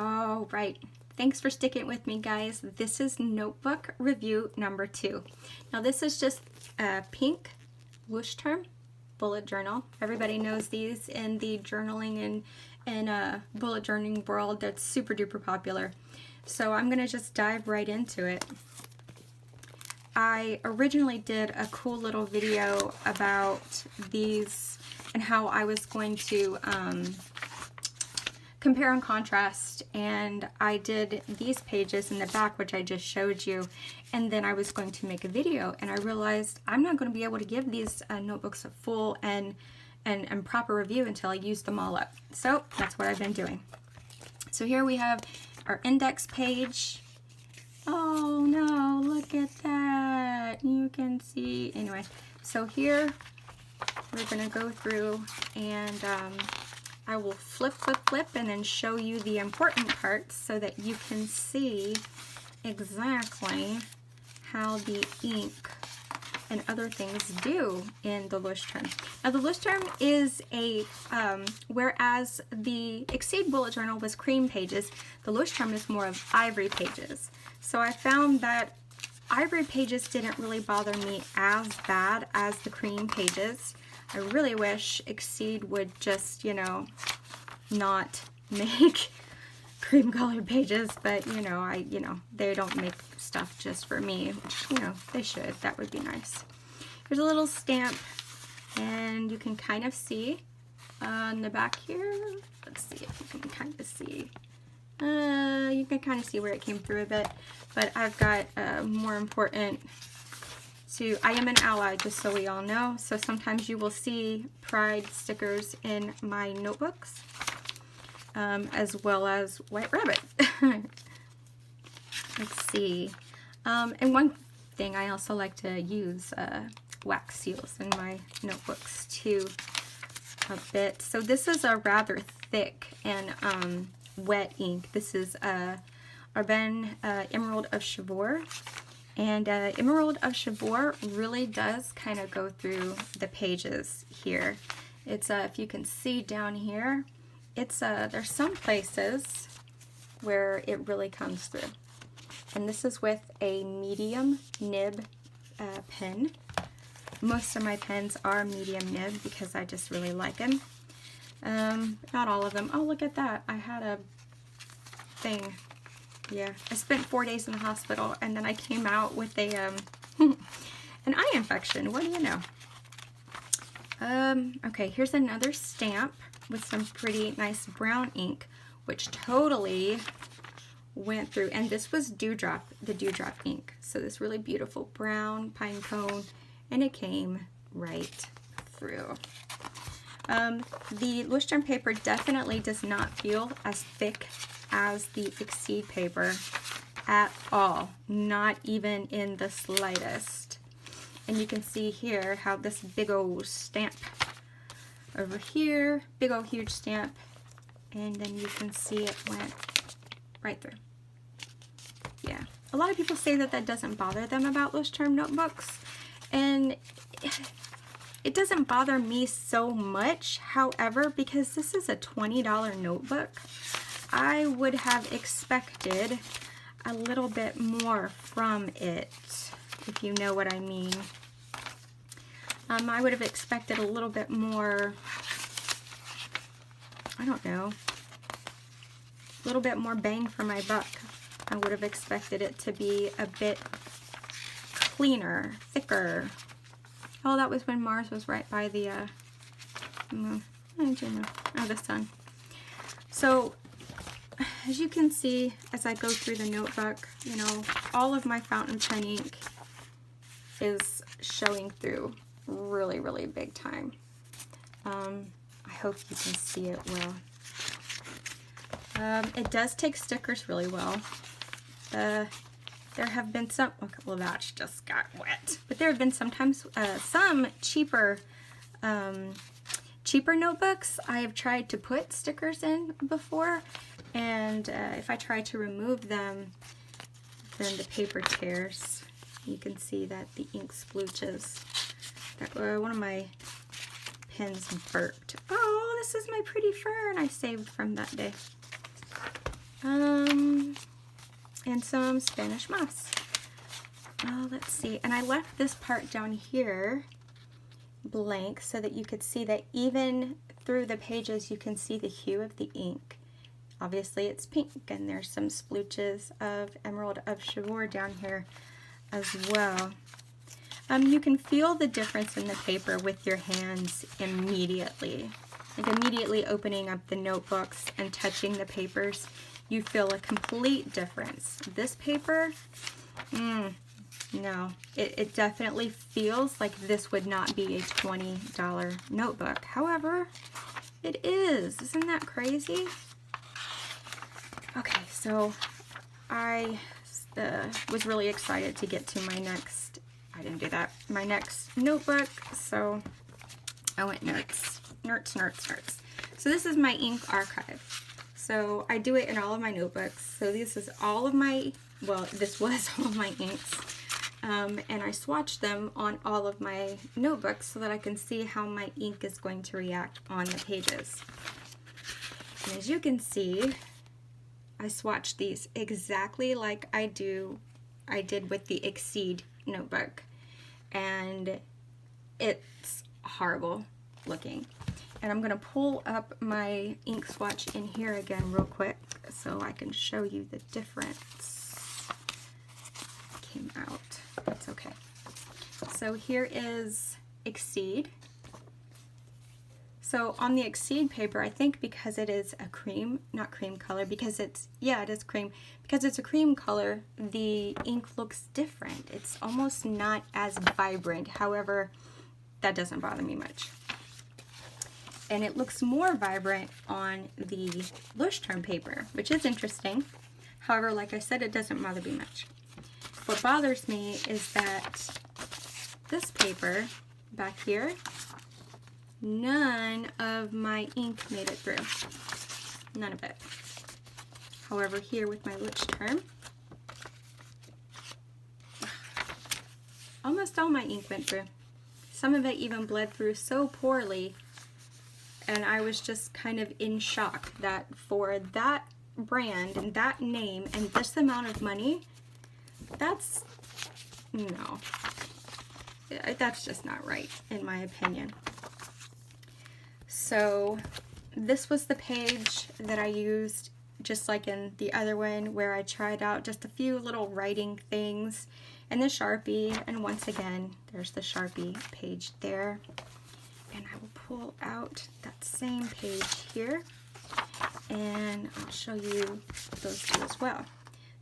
All right. Thanks for sticking with me, guys. This is notebook review number 2. Now this is just a pink Leuchtturm bullet journal. Everybody knows these in the journaling and bullet journaling world. That's super duper popular. So I'm gonna just dive right into it. I originally did a cool little video about these and how I was going to compare and contrast, and I did these pages in the back, which I just showed you, and then I was going to make a video, and I realized I'm not going to be able to give these notebooks a full and proper review until I use them all up. So that's what I've been doing. So here we have our index page. Oh no, look at that. You can see, anyway, so here we're going to go through and I will flip, and then show you the important parts so that you can see exactly how the ink and other things do in the Leuchtturm. Now the Leuchtturm is a, whereas the Exceed bullet journal was cream pages, the Leuchtturm is more of ivory pages. So I found that ivory pages didn't really bother me as bad as the cream pages. I really wish Exceed would just, you know, not make cream colored pages, but you know, they don't make stuff just for me, which, you know, they should. That would be nice. There's a little stamp, and you can kind of see on the back here. Let's see if you can kind of see. You can kind of see where it came through a bit, but I've got more important. I am an ally, just so we all know. So sometimes you will see Pride stickers in my notebooks, as well as White Rabbit. Let's see. And one thing, I also like to use wax seals in my notebooks too, a bit. So this is a rather thick and wet ink. This is Arbenne Emerald of Chivor. And Emerald of Chivor really does kind of go through the pages here. It's if you can see down here, it's there's some places where it really comes through. And this is with a medium nib pen. Most of my pens are medium nib because I just really like them. Not all of them. Oh, look at that. I had a thing. Yeah, I spent 4 days in the hospital, and then I came out with a an eye infection. What do you know? Okay, here's another stamp with some pretty nice brown ink, which totally went through. And this was Dewdrop, the Dewdrop ink. So this really beautiful brown pine cone, and it came right through. The Leuchtturm paper definitely does not feel as thick as the Exceed paper at all, not even in the slightest. And you can see here how this big old stamp over here, big old huge stamp, and then you can see it went right through. Yeah, a lot of people say that that doesn't bother them about Leuchtturm notebooks, and it doesn't bother me so much. However, because this is a $20 notebook, I would have expected a little bit more from it, if you know what I mean. I would have expected a little bit more, I don't know, a little bit more bang for my buck. I would have expected it to be a bit cleaner, thicker. Oh, that was when Mars was right by the, the sun. So, as you can see, as I go through the notebook, you know, all of my fountain pen ink is showing through really, really big time. I hope you can see it well. It does take stickers really well. There have been some, well, that just got wet, but there have been sometimes some cheaper notebooks I have tried to put stickers in before, and if I try to remove them, then the paper tears. You can see that the ink splooches. One of my pens burped. Oh, this is my pretty fern I saved from that day. and some Spanish moss. Let's see, and I left this part down here blank so that you could see that even through the pages you can see the hue of the ink. Obviously it's pink, and there's some splooches of Emerald of Chivor down here as well. You can feel the difference in the paper with your hands immediately. Like immediately opening up the notebooks and touching the papers, you feel a complete difference. This paper, no, it definitely feels like this would not be a $20 notebook. However, it is. Isn't that crazy? Okay, so I was really excited to get to my next, I didn't do that, my next notebook, so I went nerds. So this is my ink archive. So I do it in all of my notebooks. So this is all of my, well, this was all of my inks. And I swatched them on all of my notebooks so that I can see how my ink is going to react on the pages. And as you can see, I swatched these exactly like I did with the Exceed notebook, and it's horrible looking. And I'm going to pull up my ink swatch in here again real quick so I can show you the difference. It came out. That's okay. So here is Exceed. So on the Exceed paper, I think because it is a cream, not cream color, because it's, yeah, it is cream. Because it's a cream color, the ink looks different. It's almost not as vibrant. However, that doesn't bother me much. And it looks more vibrant on the Leuchtturm paper, which is interesting. However, like I said, it doesn't bother me much. What bothers me is that this paper back here, none of my ink made it through. None of it. However, here with my Leuchtturm, almost all my ink went through. Some of it even bled through so poorly, and I was just kind of in shock that for that brand and that name and this amount of money, that's, no, that's just not right in my opinion. So this was the page that I used, just like in the other one, where I tried out just a few little writing things and the Sharpie, and once again there's the Sharpie page there. And I will pull out that same page here and I'll show you those two as well.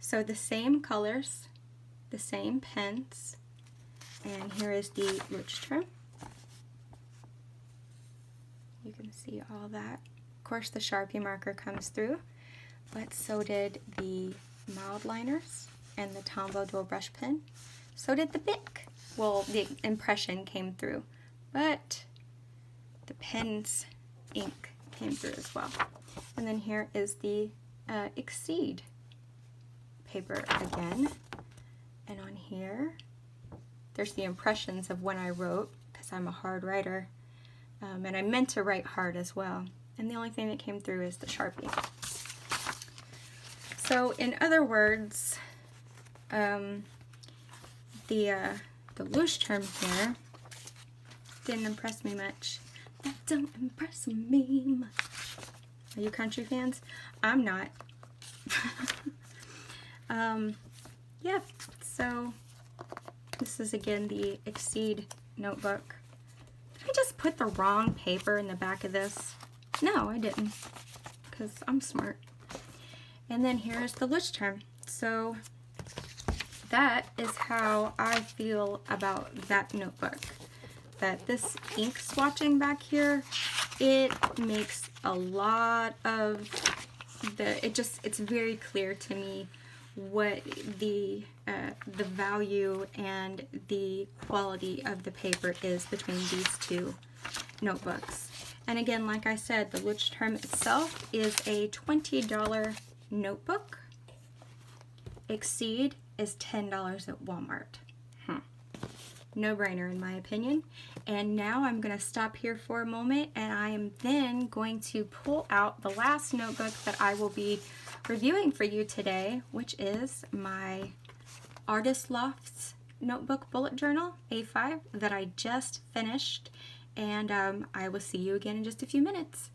So the same colors, the same pens, and here is the Leuchtturm. You can see all that. Of course the Sharpie marker comes through, but so did the mild liners and the Tombow dual brush pen. So did the Bic. Well, the impression came through, but the pen's ink came through as well. And then here is the Exceed paper again. And on here, there's the impressions of when I wrote, because I'm a hard writer. And I meant to write hard as well. And the only thing that came through is the Sharpie. So in other words, the Leuchtturm here didn't impress me much. That don't impress me much. Are you country fans? I'm not. Yeah, so this is again the Exceed notebook. Did I just put the wrong paper in the back of this? No, I didn't, because I'm smart. And then here's the Leuchtturm. So that is how I feel about that notebook. That this ink swatching back here, it makes a lot of it's very clear to me what the value and the quality of the paper is between these two notebooks. And again, like I said, the Leuchtturm itself is a $20 notebook. Exceed is $10 at Walmart. No-brainer in my opinion. And now I'm going to stop here for a moment, and I am then going to pull out the last notebook that I will be reviewing for you today, which is my Artist Loft's notebook bullet journal A5 that I just finished, and I will see you again in just a few minutes.